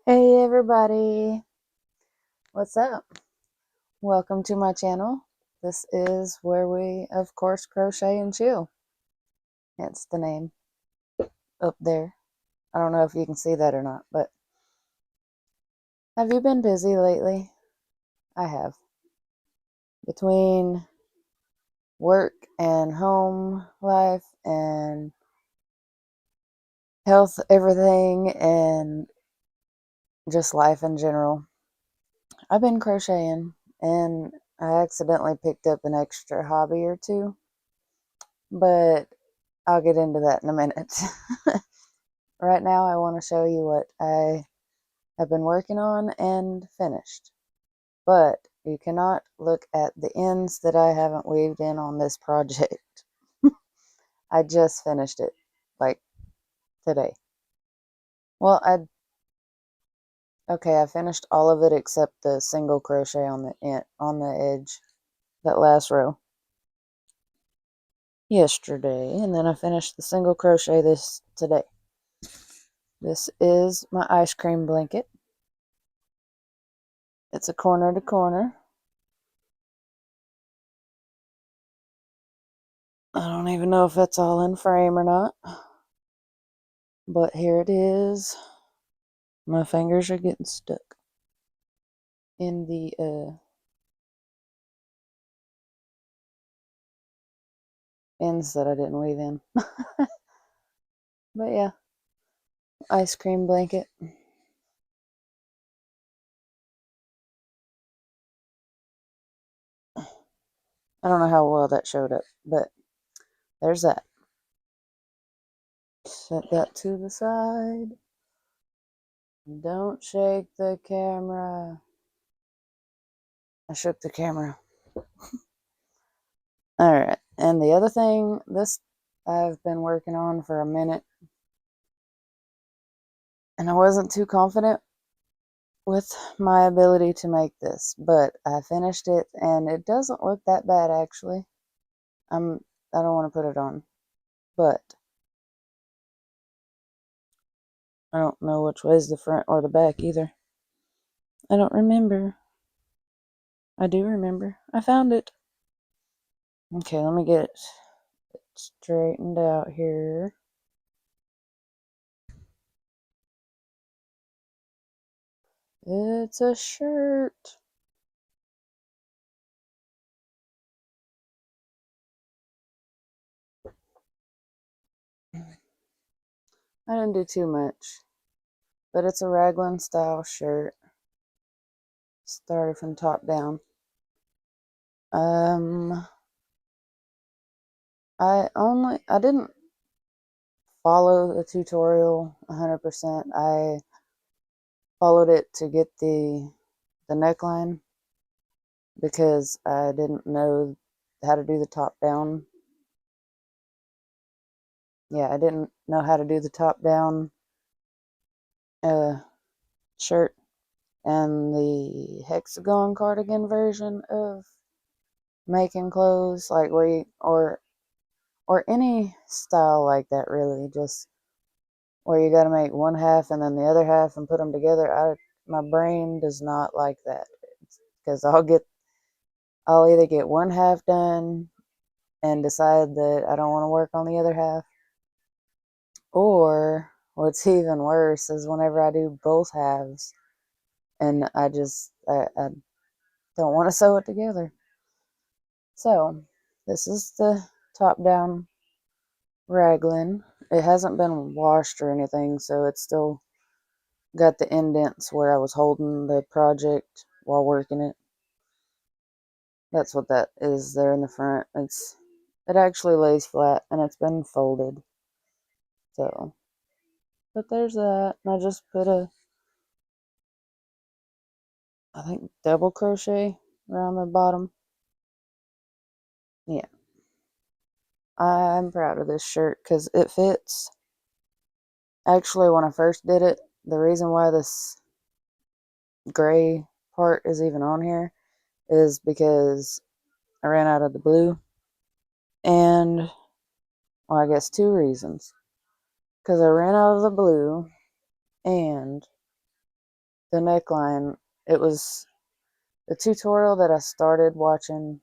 Hey everybody, what's up? Welcome to my channel. This is where we, of course, crochet and chill. It's the name up there. I don't know if you can see that or not, but have you been busy lately? I have. Between work and home life and health, everything, and just life in general, I've been crocheting and I accidentally picked up an extra hobby or two, but I'll get into that in a minute. Right now, I want to show you what I have been working on and finished. But you cannot look at the ends that I haven't weaved in on this project. I just finished it, like today. Well, I finished all of it except the single crochet on the edge, that last row, yesterday, and then I finished the single crochet today. This is my ice cream blanket. It's a corner to corner. I don't even know if that's all in frame or not, but here it is. My fingers are getting stuck in the ends that I didn't weave in. But yeah, ice cream blanket. I don't know how well that showed up, but there's that. Set that to the side. Don't shake the camera. I shook the camera. Alright, and the other thing, this I've been working on for a minute, and I wasn't too confident with my ability to make this, but I finished it, and it doesn't look that bad actually. I don't want to put it on, but I don't know which way is the front or the back either. I don't remember. I do remember. I found it. Okay, let me get it straightened out here. It's a shirt. I didn't do too much, but it's a raglan style shirt. Started from top down. I didn't follow the tutorial 100%. I followed it to get the neckline because I didn't know how to do the top down. Yeah, I didn't know how to do the top down shirt and the hexagon cardigan version of making clothes, like where you, or any style like that, really, just where you got to make one half and then the other half and put them together. My brain does not like that because I'll either get one half done and decide that I don't want to work on the other half, or what's even worse is whenever I do both halves and I don't want to sew it together. So this is the top down raglan. It hasn't been washed or anything, so it's still got the indents where I was holding the project while working it. That's what that is there in the front. It actually lays flat and it's been folded. So, but there's that. And I just put I think double crochet around the bottom. Yeah. I'm proud of this shirt because it fits. Actually, when I first did it, the reason why this gray part is even on here is because I ran out of the blue. And, well, I guess two reasons. Because I ran out of the blue, and the neckline, it was the tutorial that I started watching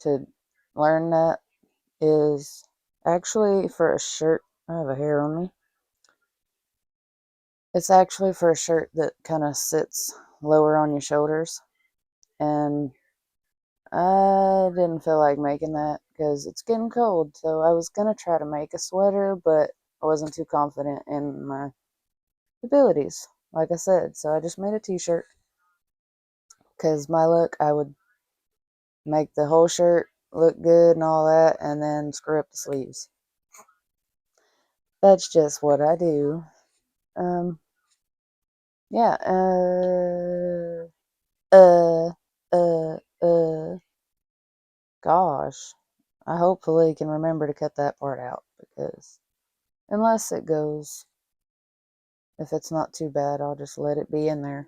to learn that is actually for a shirt. I have a hair on me. It's actually for a shirt that kind of sits lower on your shoulders. And I didn't feel like making that because it's getting cold. So I was going to try to make a sweater, but I wasn't too confident in my abilities, like I said. So I just made a t-shirt because my look, I would make the whole shirt look good and all that, and then screw up the sleeves. That's just what I do. Um, yeah. Uh, uh. Gosh, I hopefully can remember to cut that part out because unless it goes, if it's not too bad, I'll just let it be in there.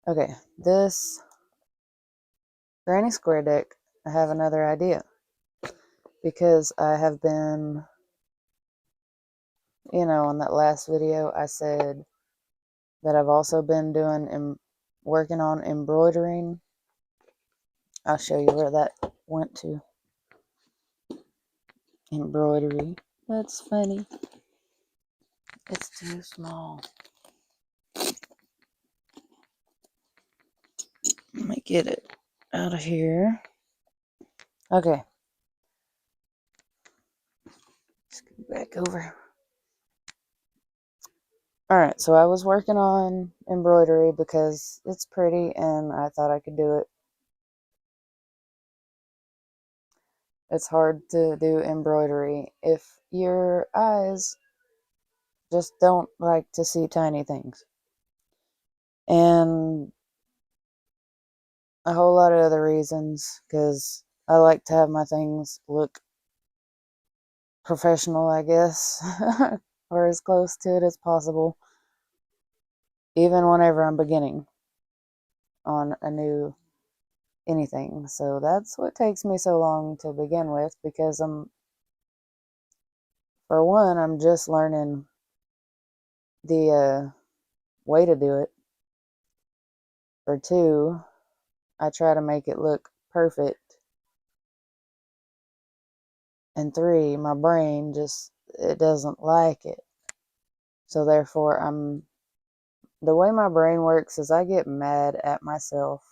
Okay, this granny square deck, I have another idea because I have been, on that last video, I said that I've also been working on embroidering. I'll show you where that went to. Embroidery. That's funny. It's too small. Let me get it out of here. Okay. Let's go back over. Alright, so I was working on embroidery because it's pretty and I thought I could do it. It's hard to do embroidery if your eyes just don't like to see tiny things. And a whole lot of other reasons, because I like to have my things look professional, I guess, or as close to it as possible, even whenever I'm beginning on a new anything. So that's what takes me so long to begin with, because for one, I'm just learning the way to do it. For two, I try to make it look perfect. And three, my brain it doesn't like it. So therefore, the way my brain works is I get mad at myself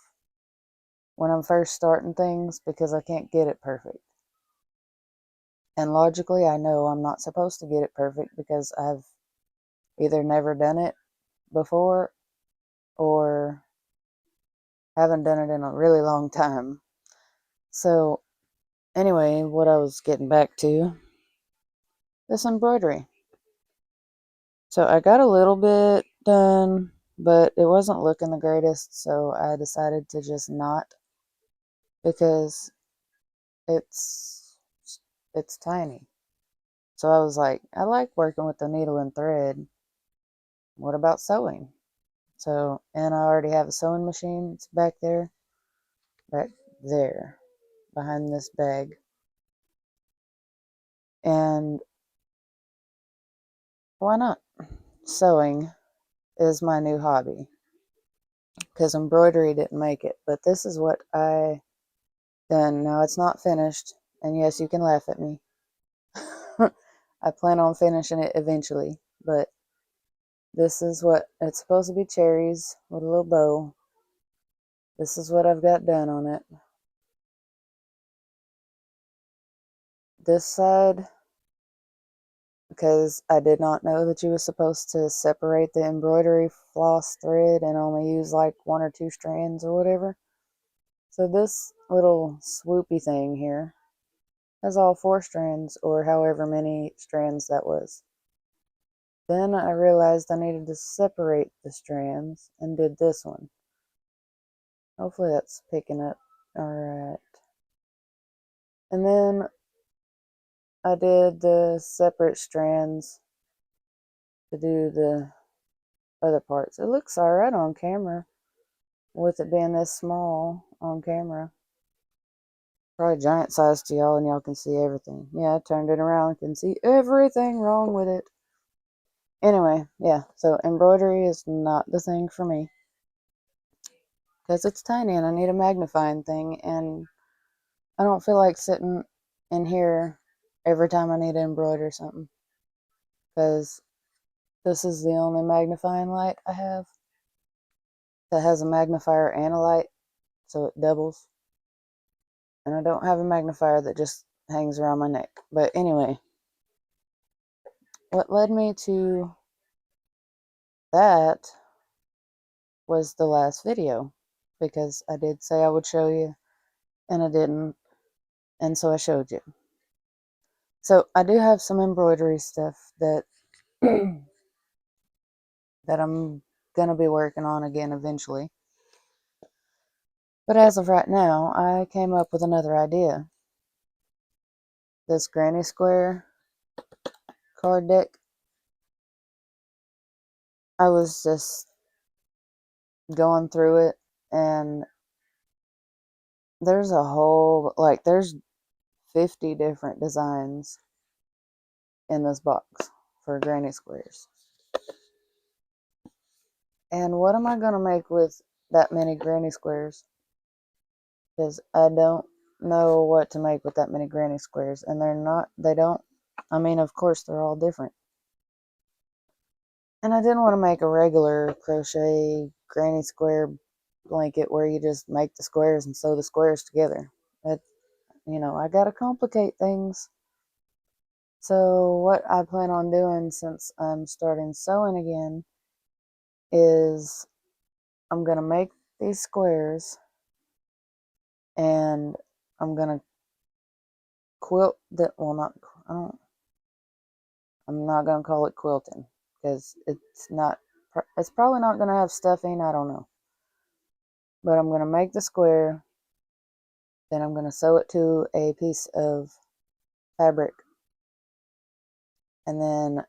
when I'm first starting things because I can't get it perfect. And logically, I know I'm not supposed to get it perfect because I've either never done it before or haven't done it in a really long time. So anyway, what I was getting back to, this embroidery. So I got a little bit done, but it wasn't looking the greatest, so I decided to just not, because it's it's tiny. So I was like, I like working with the needle and thread. What about sewing? So, and I already have a sewing machine. It's back there, behind this bag. And why not? Sewing is my new hobby because embroidery didn't make it. But this is what I done. Now it's not finished, and yes, you can laugh at me. I plan on finishing it eventually, but this is what it's supposed to be: cherries with a little bow. This is what I've got done on it. This side, because I did not know that you were supposed to separate the embroidery floss thread and only use like 1 or 2 strands or whatever. So this little swoopy thing here has all 4 strands, or however many strands that was. Then I realized I needed to separate the strands and did this one. Hopefully that's picking up alright. And then I did the separate strands to do the other parts. It looks alright on camera, with it being this small on camera. Probably giant size to y'all, and y'all can see everything. Yeah, I turned it around, can see everything wrong with it. Anyway, yeah, so embroidery is not the thing for me because it's tiny and I need a magnifying thing, and I don't feel like sitting in here every time I need to embroider something because this is the only magnifying light I have that has a magnifier and a light, so it doubles. And I don't have a magnifier that just hangs around my neck. But anyway, what led me to that was the last video, because I did say I would show you and I didn't, and so I showed you. So I do have some embroidery stuff that that I'm gonna be working on again eventually. But as of right now, I came up with another idea. This granny square card deck, I was just going through it, and there's a whole, like, there's 50 different designs in this box for granny squares. And what am I going to make with that many granny squares? Because I don't know what to make with that many granny squares. And I mean, of course, they're all different. And I didn't want to make a regular crochet granny square blanket where you just make the squares and sew the squares together. I got to complicate things. So what I plan on doing, since I'm starting sewing again, is I'm going to make these squares, and I'm going to quilt that, well, not, I don't, I'm not going to call it quilting because it's probably not going to have stuffing, I don't know. But I'm going to make the square, then I'm going to sew it to a piece of fabric, and then,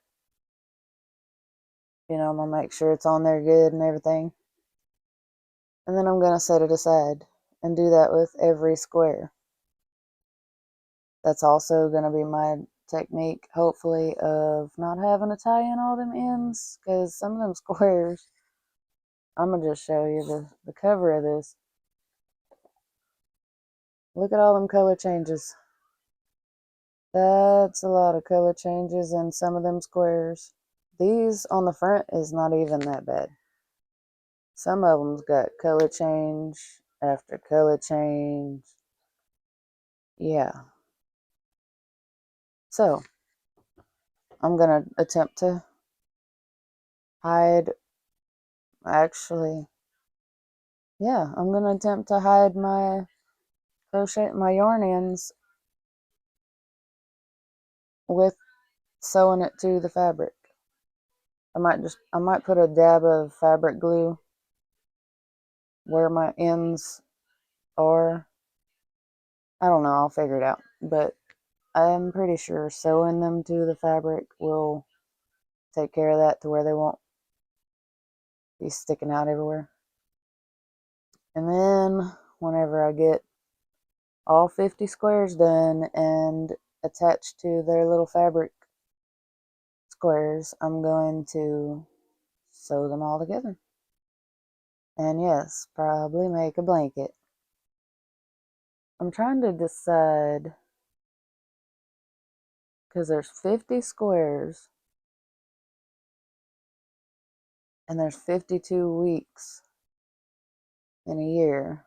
I'm going to make sure it's on there good and everything. And then I'm going to set it aside and do that with every square. That's also going to be my technique, hopefully, of not having to tie in all them ends, because some of them squares, I'm going to just show you the cover of this. Look at all them color changes. That's a lot of color changes in some of them squares. These on the front is not even that bad. Some of them's got color change after color change. Yeah. So, I'm going to attempt to hide, actually, yeah, I'm going to attempt to hide my yarn ends with sewing it to the fabric. I might put a dab of fabric glue where my ends are. I don't know, I'll figure it out. But I'm pretty sure sewing them to the fabric will take care of that to where they won't be sticking out everywhere. And then whenever I get all 50 squares done and attached to their little fabric squares, I'm going to sew them all together. And yes, probably make a blanket. I'm trying to decide, because there's 50 squares and there's 52 weeks in a year.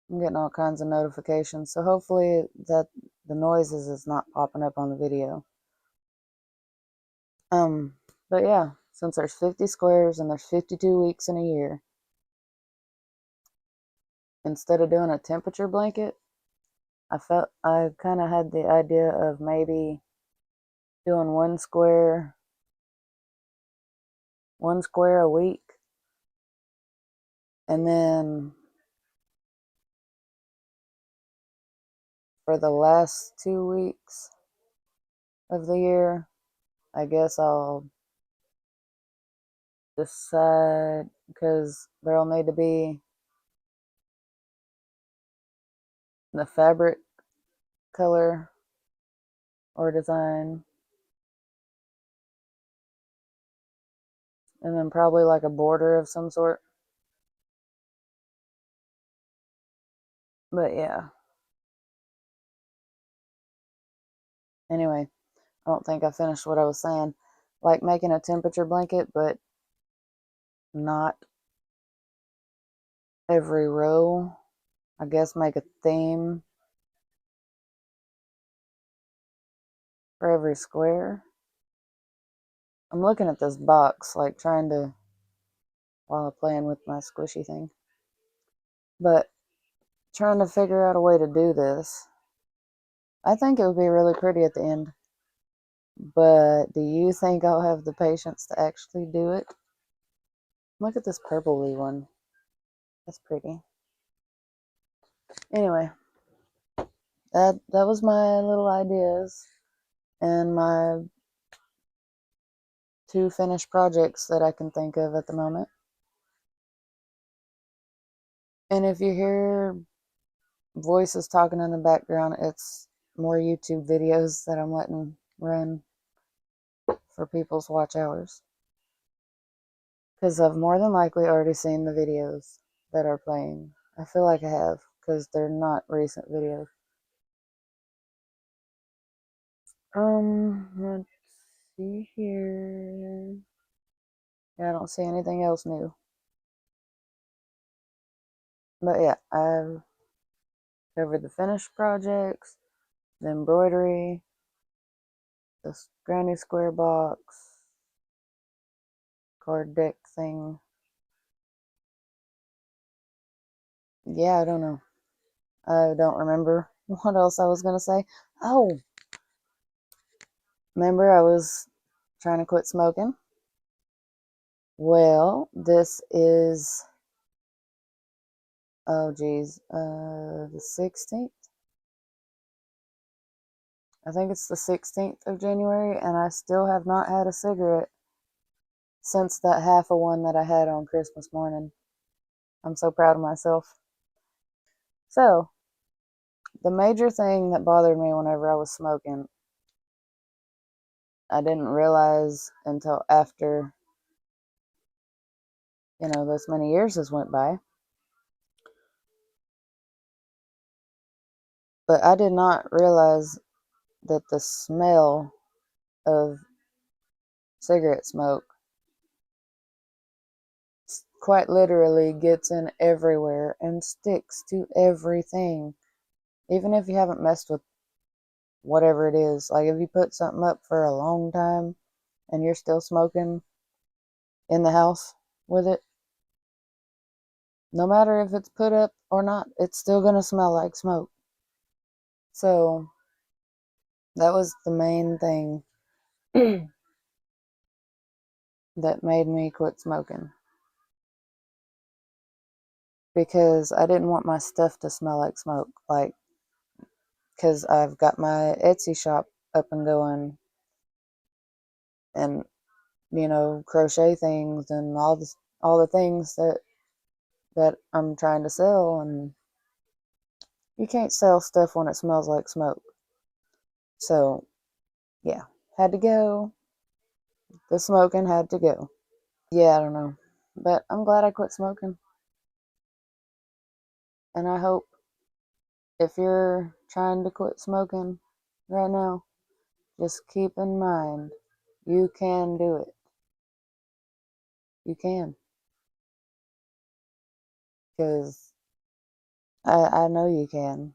I'm getting all kinds of notifications, so hopefully that the noises is not popping up on the video. But yeah, since there's 50 squares and there's 52 weeks in a year, instead of doing a temperature blanket, I kind of had the idea of maybe doing one square a week, and then for the last 2 weeks of the year, I guess I'll decide, because there'll need to be the fabric color or design, And then probably like a border of some sort. But yeah. Anyway, I don't think I finished what I was saying. Like making a temperature blanket, but not every row. I guess make a theme for every square. I'm looking at this box, like trying to, while I'm playing with my squishy thing. But trying to figure out a way to do this. I think it would be really pretty at the end. But do you think I'll have the patience to actually do it? Look at this purpley one. That's pretty. Anyway, that was my little ideas and my 2 finished projects that I can think of at the moment. And if you hear voices talking in the background, it's more YouTube videos that I'm letting run for people's watch hours. Because I've more than likely already seen the videos that are playing. I feel like I have, because they're not recent videos. Let's see here. Yeah, I don't see anything else new. But yeah, I've covered the finished projects, the embroidery, this granny square box, card deck thing. Yeah, I don't know. I don't remember what else I was going to say. Oh, remember I was trying to quit smoking? Well, this is, oh geez, the 16th? I think it's the 16th of January, and I still have not had a cigarette since that half a one that I had on Christmas morning. I'm so proud of myself. So, the major thing that bothered me whenever I was smoking, I didn't realize until after, this many years has went by. But I did not realize that the smell of cigarette smoke quite literally gets in everywhere and sticks to everything. Even if you haven't messed with whatever it is. Like if you put something up for a long time and you're still smoking in the house with it, no matter if it's put up or not, it's still going to smell like smoke. So that was the main thing that made me quit smoking. Because I didn't want my stuff to smell like smoke. Like, because I've got my Etsy shop up and going and, crochet things and all the things that I'm trying to sell, and you can't sell stuff when it smells like smoke. So, yeah, had to go. The smoking had to go. Yeah, I don't know. But I'm glad I quit smoking. And I hope if you're trying to quit smoking right now, just keep in mind you can do it. You can. Because I know you can.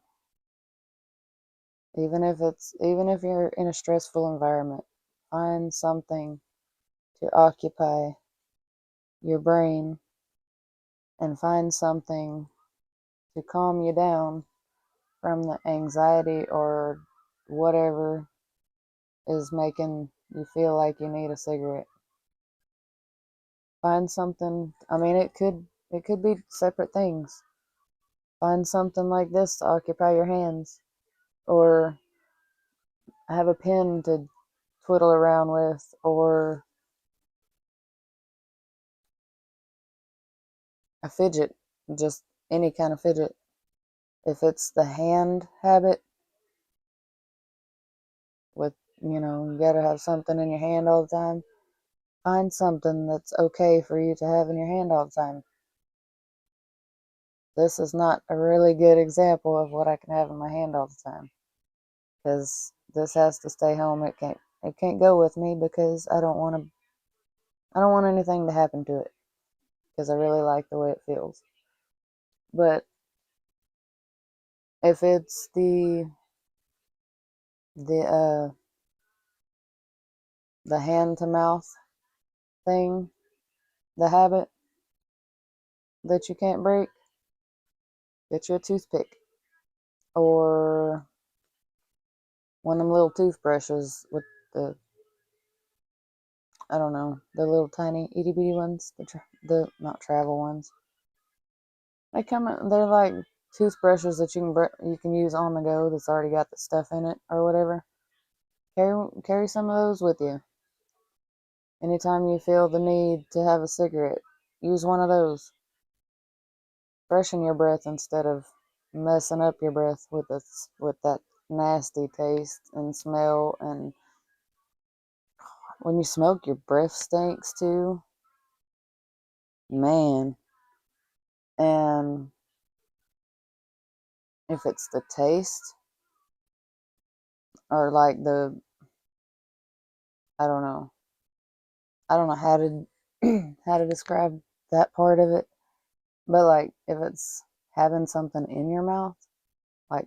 Even if you're in a stressful environment, find something to occupy your brain and find something to calm you down from the anxiety or whatever is making you feel like you need a cigarette. Find something, I mean it could be separate things. Find something like this to occupy your hands, or have a pen to twiddle around with, or a fidget, just any kind of fidget. If it's the hand habit with, you gotta have something in your hand all the time, Find something that's okay for you to have in your hand all the time. This is not a really good example of what I can have in my hand all the time, because this has to stay home. It can't go with me because I don't want anything to happen to it, because I really like the way it feels. But if it's the uh the hand to mouth thing, the habit that you can't break, get you a toothpick or one of them little toothbrushes with the, I don't know, the little tiny itty bitty ones, the not travel ones. They're like toothbrushes that you can use on the go that's already got the stuff in it or whatever. Carry some of those with you. Anytime you feel the need to have a cigarette, use one of those. Freshen your breath instead of messing up your breath with that nasty taste and smell. And when you smoke, your breath stinks too. Man. And if it's the taste or like I don't know. I don't know how to how to describe that part of it, but like if it's having something in your mouth, like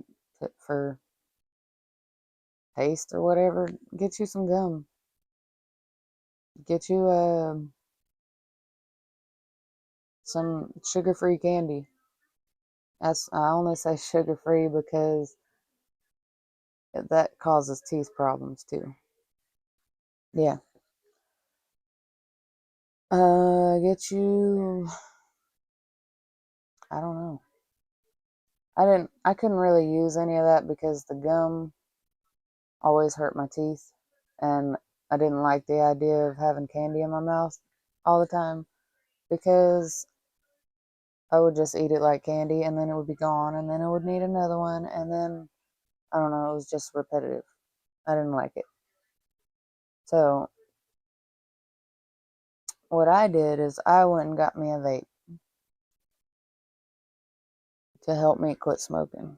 for taste or whatever, get you some gum. Get you some sugar-free candy. I only say sugar-free because that causes teeth problems too. Yeah. Get you. I don't know. I couldn't really use any of that because the gum always hurt my teeth, and I didn't like the idea of having candy in my mouth all the time because I would just eat it like candy and then it would be gone and then it would need another one and then I don't know, it was just repetitive. I didn't like it. So what I did is I went and got me a vape to help me quit smoking.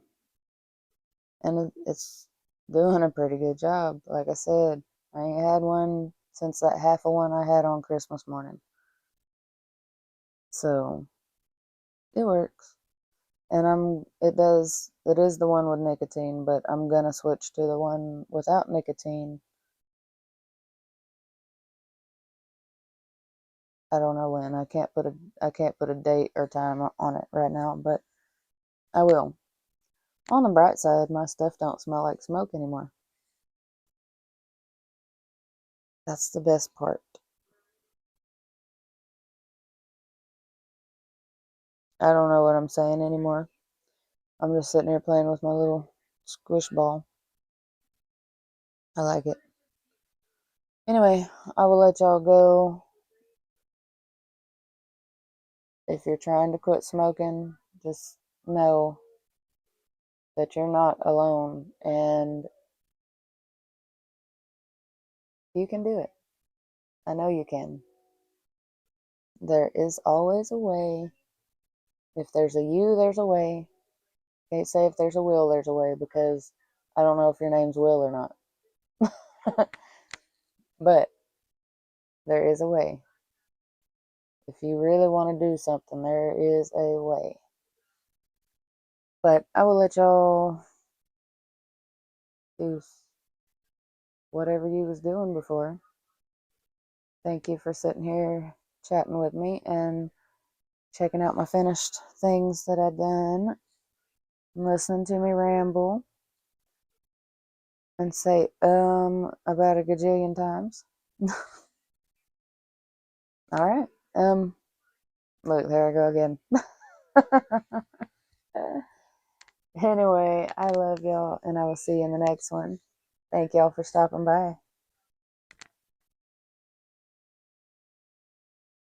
And it's doing a pretty good job. Like I said, I ain't had one since that half of one I had on Christmas morning. So it works. And it is the one with nicotine, but I'm gonna switch to the one without nicotine. I don't know when. I can't put a date or time on it right now, but I will. On the bright side, my stuff don't smell like smoke anymore. That's the best part. I don't know what I'm saying anymore. I'm just sitting here playing with my little squish ball. I like it. Anyway, I will let y'all go. If you're trying to quit smoking, just know that you're not alone and you can do it. I know you can. There is always a way. If there's a you, there's a way. Can't say if there's a will, there's a way because I don't know if your name's Will or not. But there is a way. If you really want to do something, there is a way. But I will let y'all do whatever you was doing before. Thank you for sitting here chatting with me and checking out my finished things that I've done and listening to me ramble and say about a gajillion times. All right. Look, there I go again. Anyway, I love y'all and I will see you in the next one. Thank y'all for stopping by.